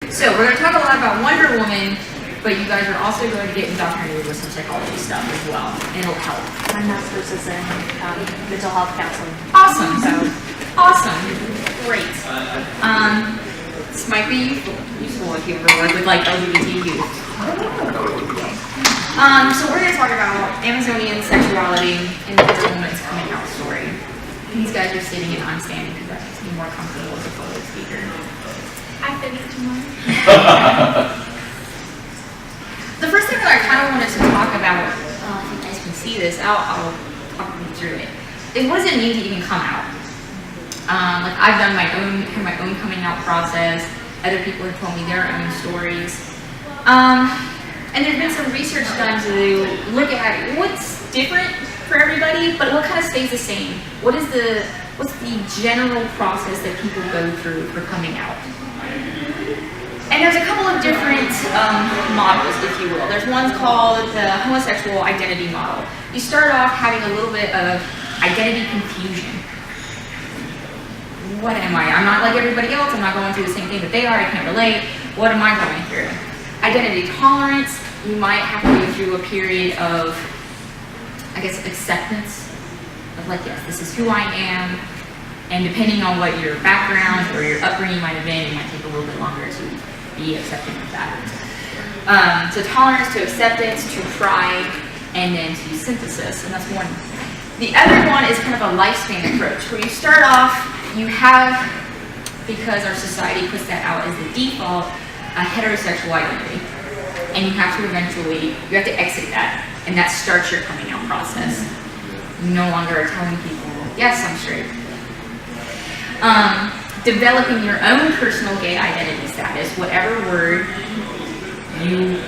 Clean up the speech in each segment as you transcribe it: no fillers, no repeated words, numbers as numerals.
So we're going to talk a lot about Wonder Woman, but you guys are also going to get indoctrinated with some psychology stuff as well, and it'll help. My master's is in mental health counseling. Awesome. Awesome. Great. This might be useful if you ever work with like LGBT youth. So we're going to talk about Amazonian sexuality in the Wonder Woman's coming out story. These guys are sitting and I'm standing because that makes me more comfortable as a public speaker. I finished tomorrow. The first thing that I kind of wanted to talk about, if you guys can see this, I'll talk you through it, is what does it mean to even come out? Like I've done my own coming out process. Other people have told me their own stories. And there's been some research done to look at what's different for everybody, but what kind of stays the same? What's the general process that people go through for coming out? And there's a couple of different models, if you will. There's one called the homosexual identity model. You start off having a little bit of identity confusion. What am I? I'm not like everybody else. I'm not going through the same thing that they are. I can't relate. What am I going through? Identity tolerance. You might have to go through a period of, I guess, acceptance of like, yes, this is who I am. And depending on what your background or your upbringing might have been, it might take a little bit longer to be accepting of that. So tolerance to acceptance, to pride, and then to synthesis, and that's one. The other one is kind of a lifespan approach, where you start off, you have, because our society puts that out as the default, a heterosexual identity. And you have to eventually, you have to exit that, and that starts your coming out process. You no longer are telling people, yes, I'm straight. Developing your own personal gay identity status, whatever word you,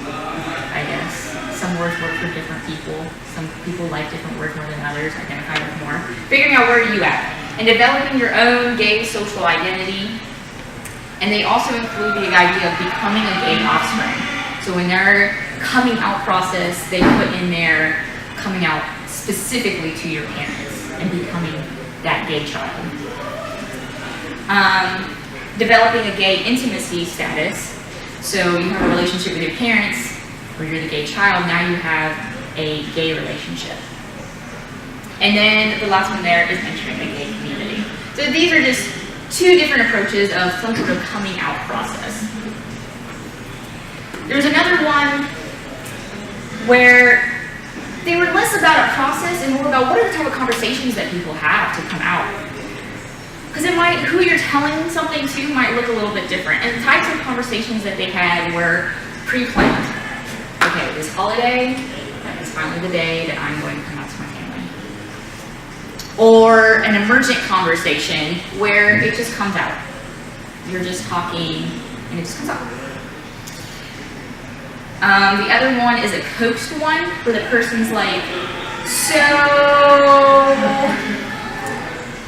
I guess, some words work for different people. Some people like different words more than others, identify with more. Figuring out where you at. And developing your own gay social identity. And they also include the idea of becoming a gay offspring. So in their coming out process, they put in there coming out specifically to your parents and becoming that gay child. Developing a gay intimacy status. So you have a relationship with your parents, or you're the gay child, now you have a gay relationship. And then the last one there is entering a gay community. So these are just two different approaches of some sort of coming out process. There's another one where they were less about a process and more about what are the type of conversations that people have to come out. Because it might, who you're telling something to might look a little bit different. And the types of conversations that they had were pre-planned. Okay, this holiday is finally the day that I'm going to come out to my family. Or an emergent conversation where it just comes out. You're just talking and it just comes out. The other one is a coaxed one, where the person's like, so,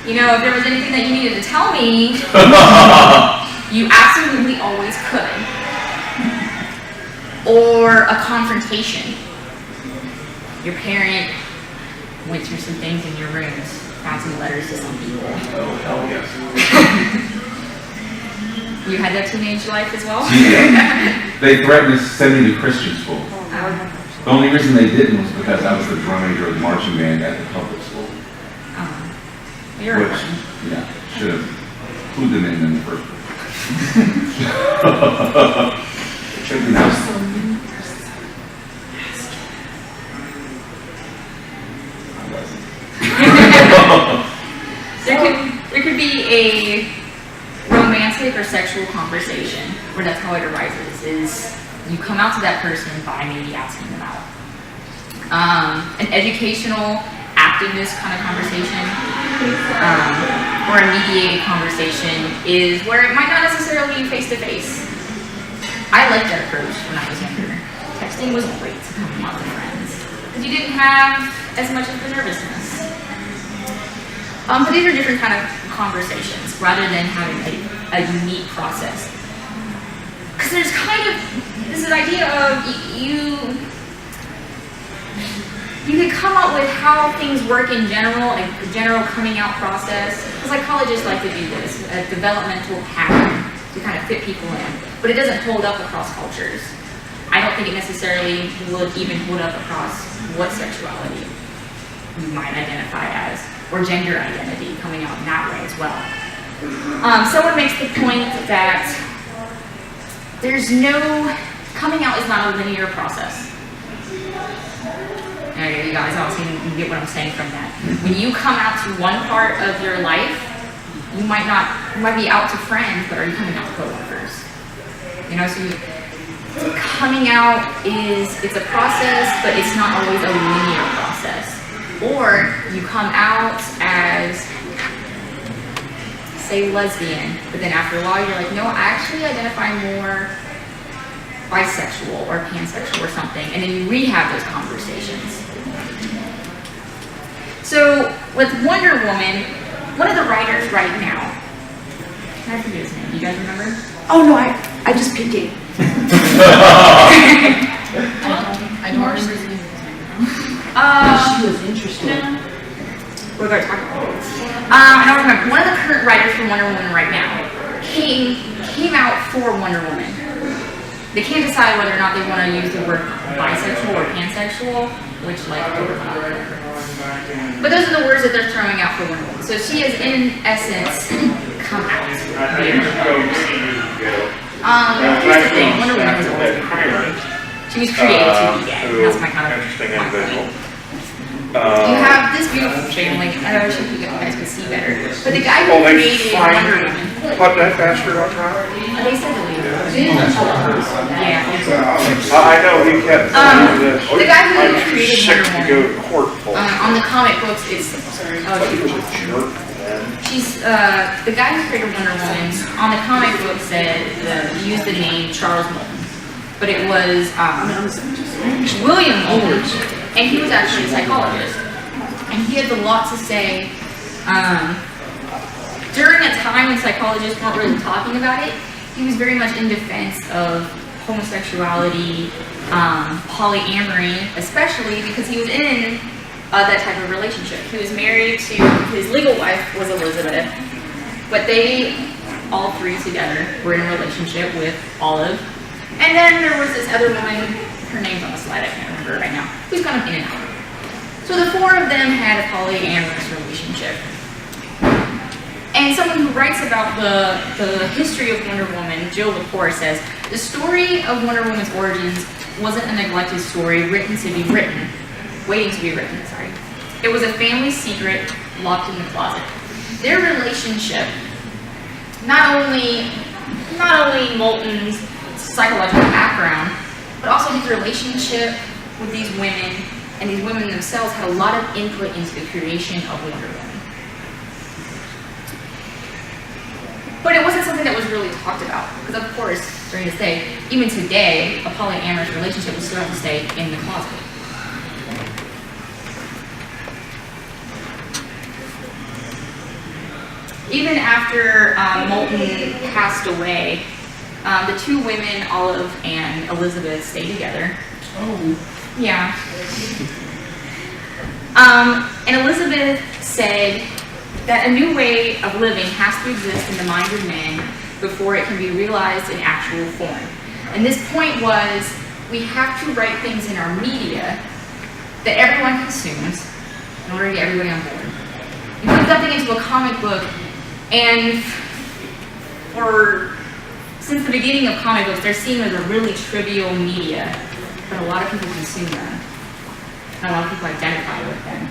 you know, if there was anything that you needed to tell me, you absolutely always could. Or a confrontation. Your parent went through some things in your rooms, found some letters to some people. Oh, hell yes. You had that teenage life as well? Yeah. They threatened to send me to Christian school. The only reason they didn't was because I was the drum major of the marching band at the public school. You're Which, yeah, should have clued them in the first place. Should have been There could be a romantic or sexual conversation where that's how it arises, is you come out to that person by maybe asking them out. An educational activeness kind of conversation, or a mediated conversation is where it might not necessarily be face-to-face. I liked that approach when I was younger. Texting was great to come out with friends, because you didn't have as much of the nervousness. But these are different kind of conversations, rather than having a unique process. Because there's kind of this idea of you could come up with how things work in general, like the general coming out process. Psychologists like to do this, a developmental pattern to kind of fit people in, but it doesn't hold up across cultures. I don't think it necessarily would even hold up across what sexuality you might identify as, or gender identity coming out in that way as well. Someone makes the point that coming out is not a linear process. Okay, you guys all seem to get what I'm saying from that. When you come out to one part of your life, you might be out to friends, but are you coming out to coworkers? So coming out it's a process, but it's not always a linear process. Or you come out as, say, lesbian, but then after a while you're like, no, I actually identify more bisexual or pansexual or something, and then you rehab those conversations. So with Wonder Woman, one of the writers right now, can I forget his name? You guys remember? Oh no, I just peeked in. I don't remember his name. She was interested. We're going to talk about it. I don't remember. One of the current writers for Wonder Woman right now came out for Wonder Woman. They can't decide whether or not they want to use the word bisexual or pansexual, which but those are the words that they're throwing out for Wonder Woman. So she is, in essence, come out. Here's the thing, Wonder Woman has always been queer. She was created to be gay. That's my kind of point. You have this beautiful family. I wish you guys could see better. But the guy who created Wonder Woman. Put that bastard on trial? They said to leave. Yeah. I know he kept saying this. The guy who I'm too created sick Wonder to go Woman. to court for. On the comic books, it's He was a jerk, man. she's the guy who created Wonder Woman. On the comic book said used the name Charles Moulton, but it was William Moulton, and he was actually a psychologist, and he had a lot to say. During a time when psychologists weren't really talking about it, he was very much in defense of homosexuality, polyamory, especially because he was in that type of relationship. He was married to, his legal wife was Elizabeth, but they, all three together, were in a relationship with Olive. And then there was this other woman, her name's on the slide, I can't remember right now, who's kind of in and out. So the four of them had a polyamorous relationship. And someone who writes about the history of Wonder Woman, Jill Lepore, says, the story of Wonder Woman's origins wasn't a neglected story waiting to be written, sorry. It was a family secret locked in the closet. Their relationship, not only Moulton's psychological background, but also his relationship with these women, and these women themselves had a lot of input into the creation of Wonder Woman. But it wasn't something that was really talked about, because of course, during this day, even today, a polyamorous relationship would still have to stay in the closet. Even after Moulton passed away, the two women, Olive and Elizabeth, stayed together. Oh. Yeah. And Elizabeth said that a new way of living has to exist in the minds of men before it can be realized in actual form. And this point was, we have to write things in our media that everyone consumes in order to get everybody on board. You put something into a comic book, and since the beginning of comic books, they're seen as a really trivial media, but a lot of people consume them, and a lot of people identify with them.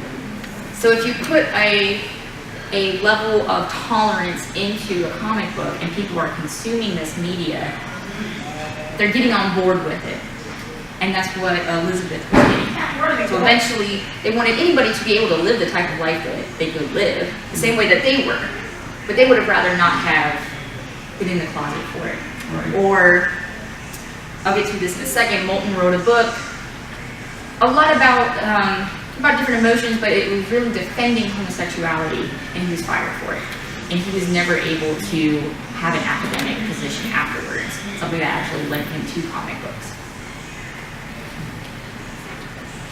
So if you put a level of tolerance into a comic book and people are consuming this media, they're getting on board with it. And that's what Elizabeth was getting at. So eventually, they wanted anybody to be able to live the type of life that they could live, the same way that they were. But they would have rather not have been in the closet for it. Right. Or, I'll get to this in a second, Moulton wrote a book, a lot about different emotions, but it was really defending homosexuality, and he was fired for it. And he was never able to have an academic position afterwards, something that actually led him to comic books.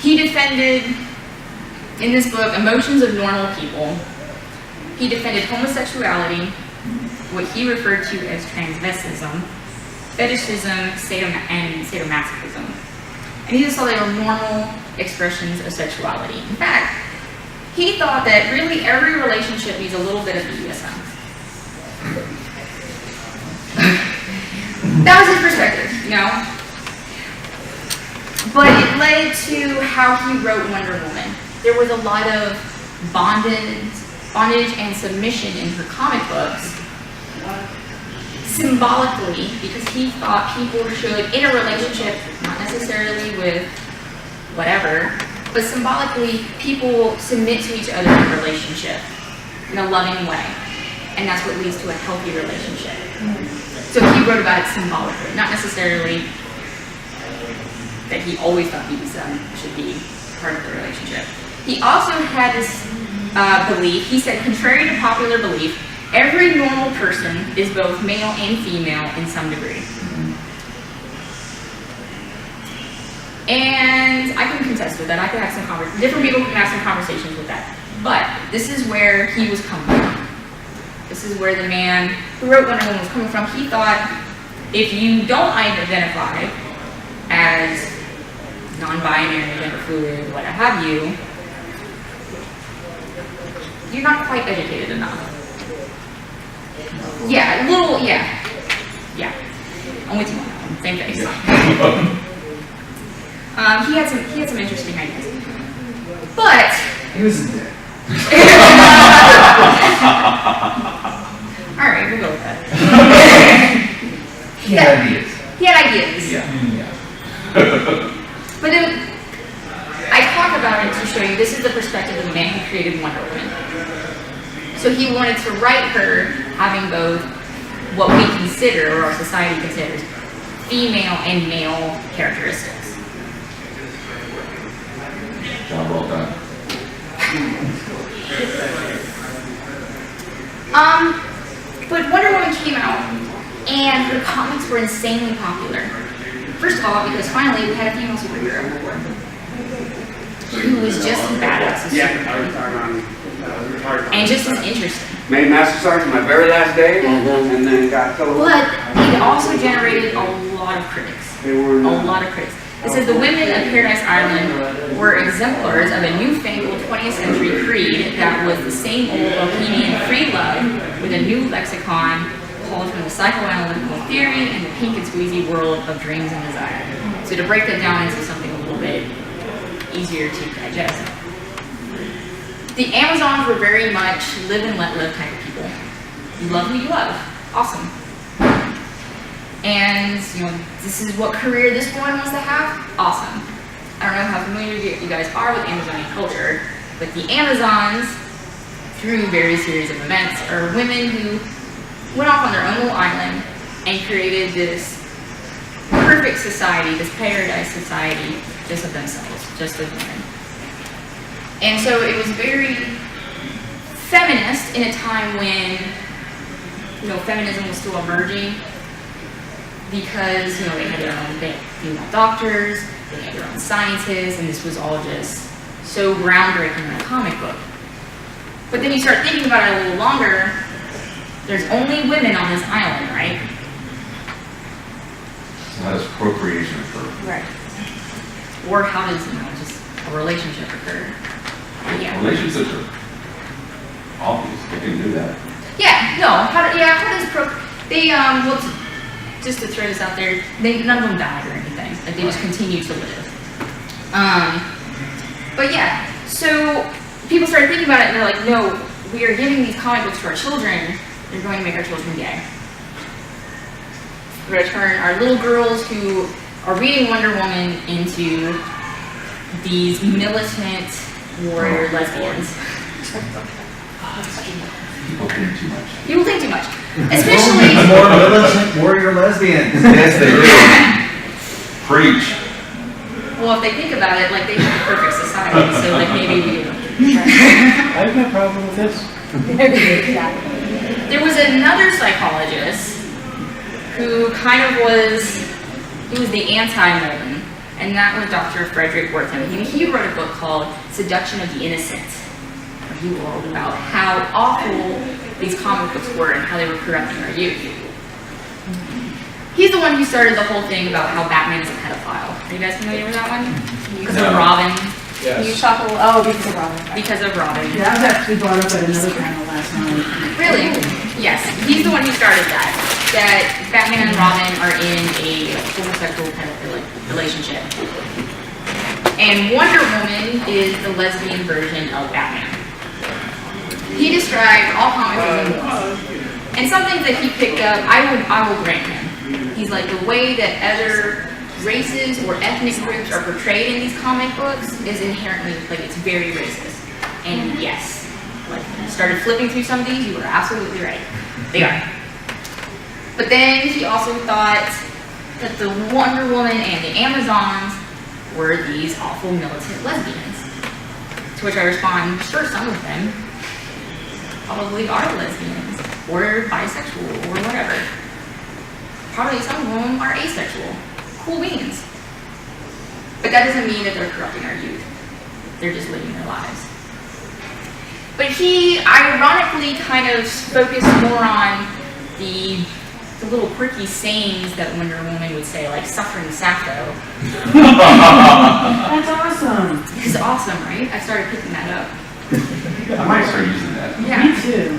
He defended, in this book, emotions of normal people. He He defended homosexuality, what he referred to as transvestism, fetishism, and sadomasochism. And he just thought they were normal expressions of sexuality. In fact, he thought that really every relationship needs a little bit of BDSM. That was his perspective, you know? But it led to how he wrote Wonder Woman. There was a lot of bondage and submission in her comic books, symbolically, because he thought people should, in a relationship, not necessarily with whatever, but symbolically, people submit to each other in a relationship in a loving way. And that's what leads to a healthy relationship. So he wrote about it symbolically, not necessarily that he always thought BDSM should be part of the relationship. He also had this belief, he said, contrary to popular belief, every normal person is both male and female in some degree. And I can contest with that. I could have some different people can have some conversations with that. But this is where he was coming from. This is where the man who wrote Wonder Woman was coming from. He thought if you don't identify as non-binary, gender fluid, what have you, you're not quite educated enough. Yeah, a little, yeah. I'm with you on that one. Same face. He had some interesting ideas. But He was in there. all right, we'll go with that. He had ideas. He had ideas. Yeah. But then I talk about it to show you this is the perspective of the man who created Wonder Woman. So he wanted to write her having both what we consider, or our society considers, female and male characteristics. Job well done. But Wonder Woman came out, and her comics were insanely popular. First of all, because finally we had a female superhero who was just as badass as Superman. And just as interesting. Made Master Sergeant my very last day, and then got told. But it also generated a lot of critics. They were A lot of critics. It says the women of Paradise Island were exemplars of a newfangled 20th century creed that was the same old bohemian free love with a new lexicon pulled from the psychoanalytical theory and the pink and squeezy world of dreams and desire. So to break that down into something a little bit easier to digest. The Amazons were very much live and let live type of people. You love who you love. Awesome. And, you know, this is what career this woman wants to have. Awesome. I don't know how familiar you guys are with Amazonian culture, but the Amazons, through various series of events, are women who went off on their own little island and created this perfect society, this paradise society, just of themselves, just of women. And so it was very feminist in a time when, you know, feminism was still emerging, because, you know, they had their own female doctors, they had their own scientists, and this was all just so groundbreaking in a comic book. But then you start thinking about it a little longer, there's only women on this island, right? So how does procreation occur? Right. Or how does, you know, just a relationship occur? Yeah. Relationships are obvious. They can do that. Yeah, no, how does they, well, just to throw this out there, none of them died or anything. Like, they just continued to live. But yeah, so people started thinking about it and they're like, no, we are giving these comic books to our children, they're going to make our children gay. We're going to turn our little girls who are reading Wonder Woman into these militant warrior lesbians. People think too much. People think too much. Especially... More militant warrior lesbians. Yes, they do. Preach. Well, if they think about it, like, they have a perfect society, so, like, maybe we... I have no problem with this. There was another psychologist who kind of was the anti-Molden, and that was Dr. Frederick Wertham. He wrote a book called Seduction of the Innocent. you all about how awful these comic books were and how they were corrupting our youth. He's the one who started the whole thing about how Batman is a pedophile. Are you guys familiar with that one? Because of Robin. You chuckle, oh, because of Robin. Because of Robin. Yeah, that was actually brought up at another panel last night. Really? Yes. He's the one who started that. That Batman and Robin are in a homosexual pedophilic relationship. And Wonder Woman is the lesbian version of Batman. He described all comics as immoral. And some things that he picked up, I will grant him. He's like, the way that other races or ethnic groups are portrayed in these comic books is inherently, like, it's very racist. And yes, like, when I started flipping through some of these, you were absolutely right. They are. But then he also thought that the Wonder Woman and the Amazons were these awful militant lesbians. To which I respond, sure, some of them probably are lesbians, or bisexual, or whatever. Probably some of them are asexual. Cool beans. But that doesn't mean that they're corrupting our youth. They're just living their lives. But he ironically kind of focused more on the little quirky sayings that Wonder Woman would say, like suffering Sappho. That's awesome. It's awesome, right? I started picking that up. I might start using that. Yeah. Me too.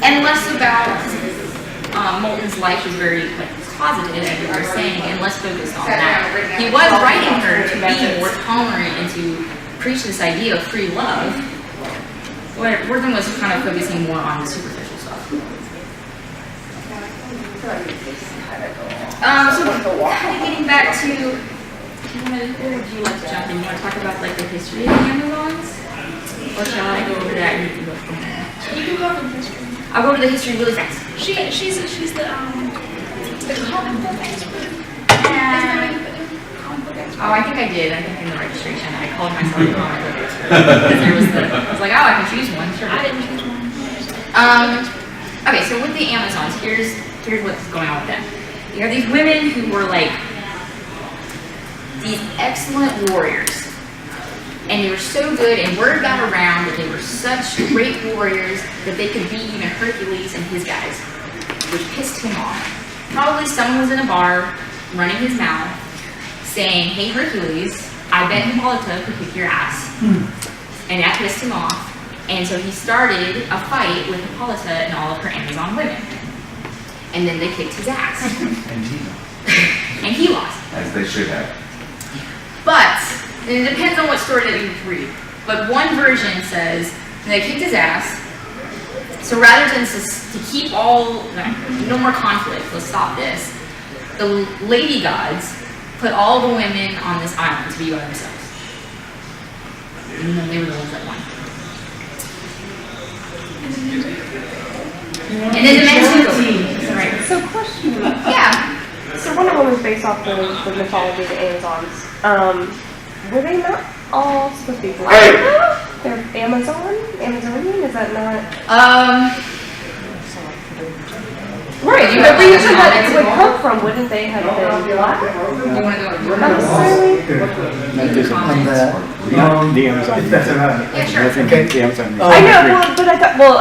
And less about Moulton's life was very closeted, as you were saying, and less focused on that. He was writing her to be more tolerant and to preach this idea of free love. Where Wortham was kind of focusing more on the superficial stuff. So kind of getting back to, where would you like to jump in? You want to talk about like the history of the Amazons? Or shall I go over that and you can go from there? You can go over the history. I'll go over the history really fast. She's the comic book expert. Oh, I think I did. I think in the registration I called myself a comic book expert. Because there was I was like, oh, I can choose one. Sure. I didn't choose one. Okay, so with the Amazons, here's what's going on with them. You have these women who were like these excellent warriors. And they were so good, and word got around that they were such great warriors that they could beat even Hercules and his guys, which pissed him off. Probably someone was in a bar, running his mouth, saying, hey Hercules, I bet Hippolyta could kick your ass. And that pissed him off. And so he started a fight with Hippolyta and all of her Amazon women. And then they kicked his ass. And he lost. As they should have. But, and it depends on what story that you read, but one version says they kicked his ass, so rather than to keep no more conflict, let's stop this, the lady gods put all the women on this island to be by themselves. And then they were the ones that won. And then the men took over. Right. So question. Yeah. So Wonder Woman was based off the mythology of the Amazons. Were they not all supposed to be black? They're Amazonian? Is that not? Right, but we usually had it would come from, wouldn't they have been black? Do you want to go? Not necessarily. The Amazon. If that's alright. Yeah, sure. Okay. The Amazon. I know, but I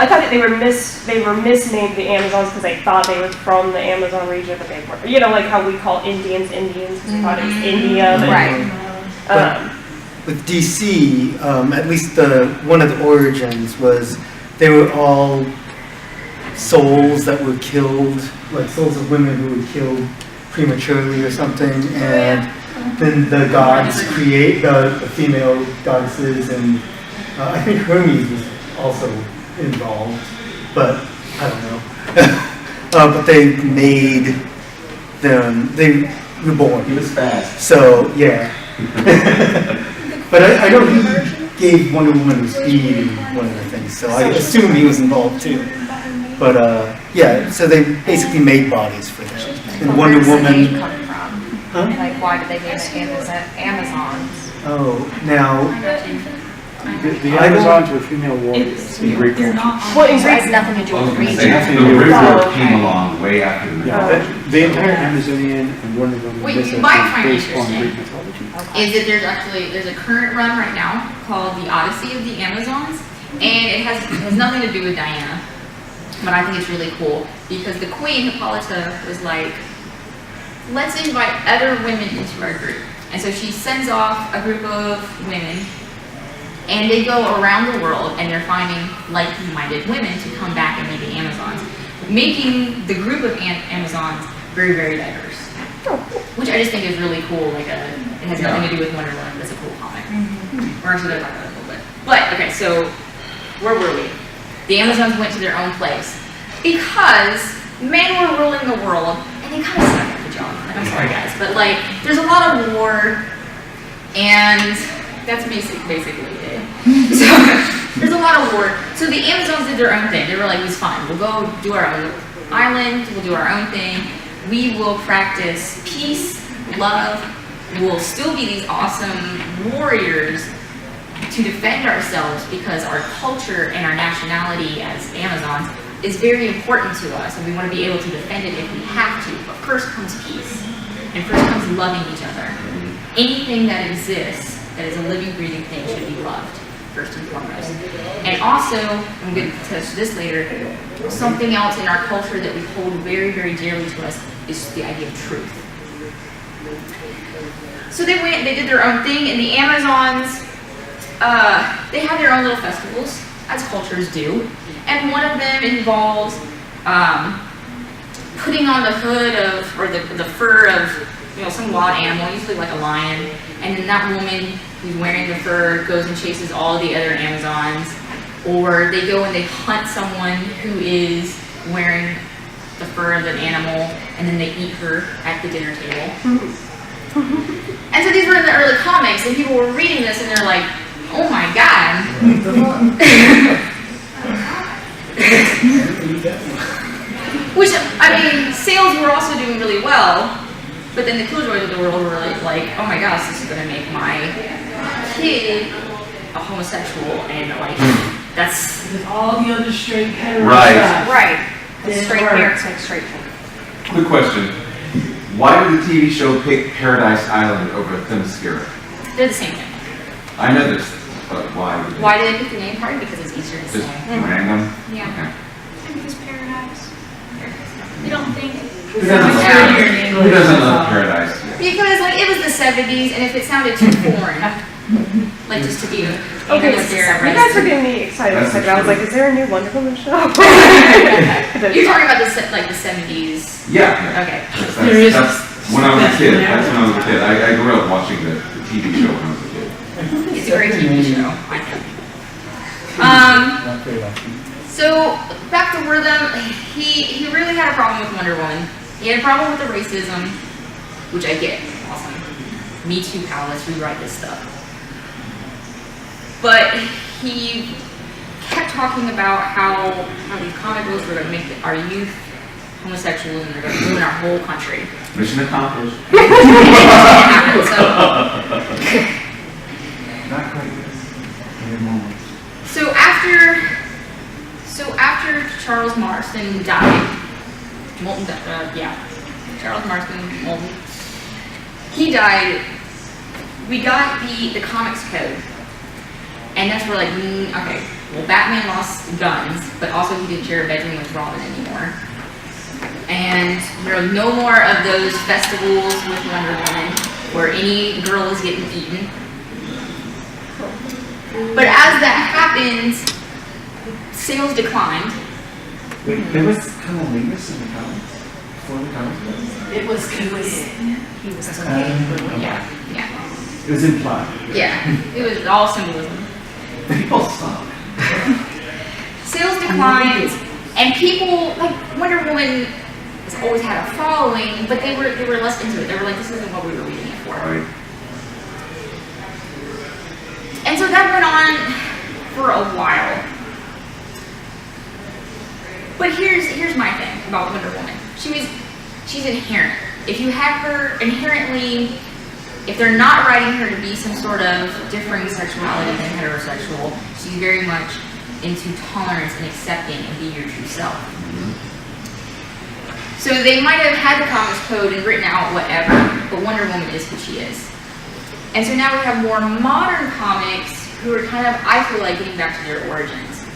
thought that they were misnamed the Amazons because they thought they were from the Amazon region, but they weren't. You know, like how we call Indians because we thought it was India. Right. With DC, at least one of the origins was they were all souls that were killed, like souls of women who were killed prematurely or something, and then the gods create the female goddesses, and I think Hermes was also involved, but I don't know. But they made them, they were born. He was fast. So, yeah. But I know he gave Wonder Woman speed in one of the things, so I assume he was involved too. But yeah, so they basically made bodies for them. And Wonder Woman. Huh? Like, why did they name it Amazons? Oh, now. The Amazons were female warriors in Greek culture. Well, it has nothing to do with The region. river came along way after the mythology. The entire Amazonian and Wonder Woman Wait, mythos you might is find based on interesting. Greek mythology. is that there's a current run right now called the Odyssey of the Amazons, and it has nothing to do with Diana, but I think it's really cool because the queen, Hippolyta, was like, let's invite other women into our group. And so she sends off a group of women, and they go around the world, and they're finding like-minded women to come back and be the Amazons, making the group of Amazons very, very diverse. Which I just think is really cool. Like, it has nothing to do with Wonder Woman, but it's a cool comic. We're actually going to talk about it a little bit. But, okay, so, where were we? The Amazons went to their own place because men were ruling the world, and they kind of suck at the job. Like, I'm sorry, guys, but, like, there's a lot of war, and that's basically it. So, there's a lot of war. So the Amazons did their own thing. They were like, it's fine. We'll go do our own island. We'll do our own thing. We will practice peace, love. We'll still be these awesome warriors to defend ourselves because our culture and our nationality as Amazons is very important to us, and we want to be able to defend it if we have to. But first comes peace, and first comes loving each other. Anything that exists that is a living, breathing thing should be loved, first and foremost. And also, I'm going to touch this later, something else in our culture that we hold very, very dearly to us is the idea of truth. So they went, they did their own thing, and the Amazons, they have their own little festivals, as cultures do. And one of them involves putting on the hood of, or the fur of, some wild animal, usually like a lion, and then that woman who's wearing the fur goes and chases all the other Amazons, or they go and they hunt someone who is wearing the fur of an animal, and then they eat her at the dinner table. And so these were in the early comics, and people were reading this, and they're like, oh my god. Which, sales were also doing really well, but then the Killjoys of the world were like, oh my gosh, this is going to make my kid a homosexual, and that's... With all the other straight hetero Right. stuff. Right. Didn't Straight work. parents make straight children. Quick question. Why did the TV show pick Paradise Island over Themyscira? They're the same thing. I know this, but why? Why did they pick the name? Probably because it's easier to Just say. random? Yeah. Okay. Because paradise. You don't think. Who doesn't love Paradise? Because it was the 70s, and if it sounded too foreign, just to be Okay, English you there, guys are getting me excited. I was like, is there a new Wonder Woman show? You're talking about the 70s. Yeah. Okay. That's when I was a kid. That's when I was a kid. I grew up watching the TV show when I was a kid. It's a great TV show, I think. So back to Rhythm, he really had a problem with Wonder Woman. He had a problem with the racism, which I get. Awesome. Me too, pal. Let's rewrite this stuff. But he kept talking about how these comic books were going to make our youth homosexuals and they're going to ruin our whole country. Mission accomplished. Not quite yet. So after Charles Marston died, Charles Marston Moulton, he died. We got the comics code. And that's where okay, well, Batman lost guns, but also he didn't share a bedroom with Robin anymore. And there are no more of those festivals with Wonder Woman where any girl is getting eaten. But as that happened, sales declined. Wait, there was cunnilingus in the comics? Before the comics? It was he was still Yeah. It was implied. Yeah. It was all symbolism. People suck. Sales declined, and people, Wonder Woman has always had a following, but they were less into it. They were like, this isn't what we were reading it for. Right. And so that went on for a while. But here's my thing about Wonder Woman. She's inherent. If you have her inherently, if they're not writing her to be some sort of differing sexuality than heterosexual, she's very much into tolerance and accepting and be your true self. So they might have had the comics code and written out whatever, but Wonder Woman is who she is. And so now we have more modern comics who are kind of, I feel like, getting back to their origins.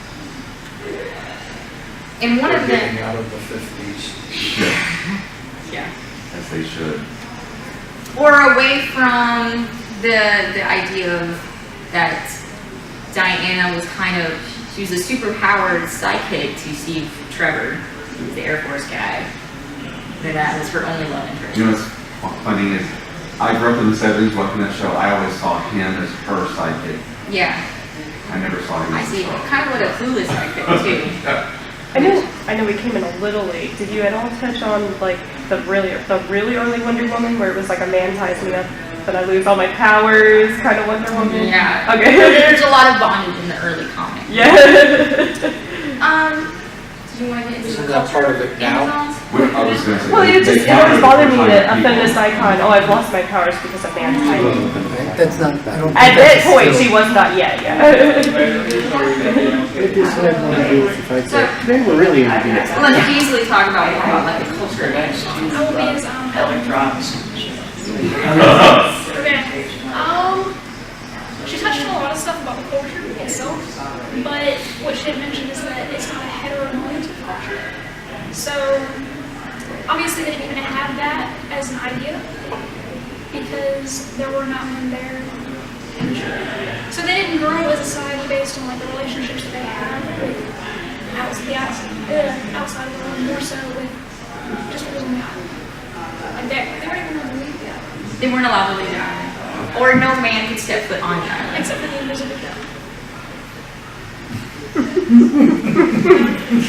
And one of them, Getting out of the 50s. yeah, As they should. or away from the idea of that Diana was kind of, she was a superpowered sidekick to Steve Trevor, who was the Air Force guy. That was her only love interest. You know what's funny is, I grew up in the 70s watching that show. I always saw him as her sidekick. Yeah, I never saw him I as see. her. Kind of what a clueless sidekick too. I know we came in a little late. Did you at all touch on like the really early Wonder Woman where it was like a man ties me up but I lose all my powers kind of Wonder Woman? Yeah. Okay. There's a lot of bondage in the early comics. Yeah. Do you want to get into Isn't the that part of culture it now? Amazons? I was going to say, Well, it they always bothered me that a people. feminist icon, oh, I've lost my powers because of man ties me. Right? That's not, I don't think At that that's point, she still- was not yet, yeah. It just had nothing to do with the fact that they were really into it. Let's easily talk about more about like the culture of Amazons. I will be as Electronics. Okay. She touched on a lot of stuff about the culture itself, but what she didn't mention is that it's not a heteronormative culture. So obviously they didn't even have that as an idea because there were not men there. So they didn't grow as a society based on like the relationships that they had with outside of the world, more so with just rules on the island. Like they weren't even allowed to leave the island. They weren't allowed to leave the island. Or no man could step foot on the island. Except for the invisible girl.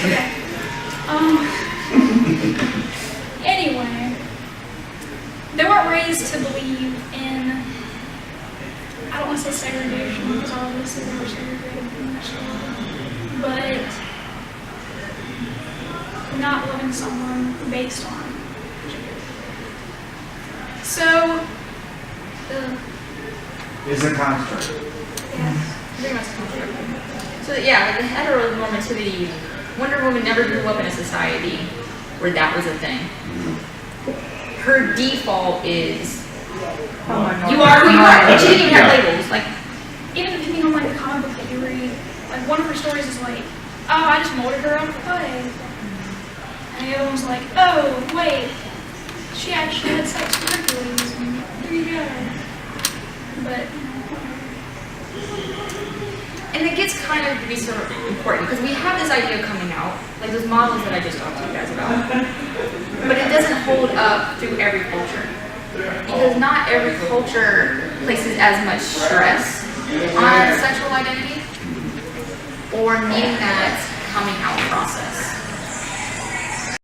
Okay. Anyway, they weren't raised to believe in, I don't want to say segregation because obviously they were segregated from their school, but not loving someone based on gender. So, Is a construct. yeah. Very much constructed. So yeah, like the heteronormativity, Wonder Woman never grew up in a society where that was a thing. Her default is you are who you are. And she didn't even have labels. Like Even depending on like the comic book that you read, like one of her stories is like, oh, I just molded her out of clay. And the other one's like, oh, wait, she actually had sex with Hercules, and here you go. But, and it gets kind of to be so important because we have this idea coming out, like those models that I just talked to you guys about. But it doesn't hold up through every culture. Because not every culture places as much stress on sexual identity or needing that coming out process.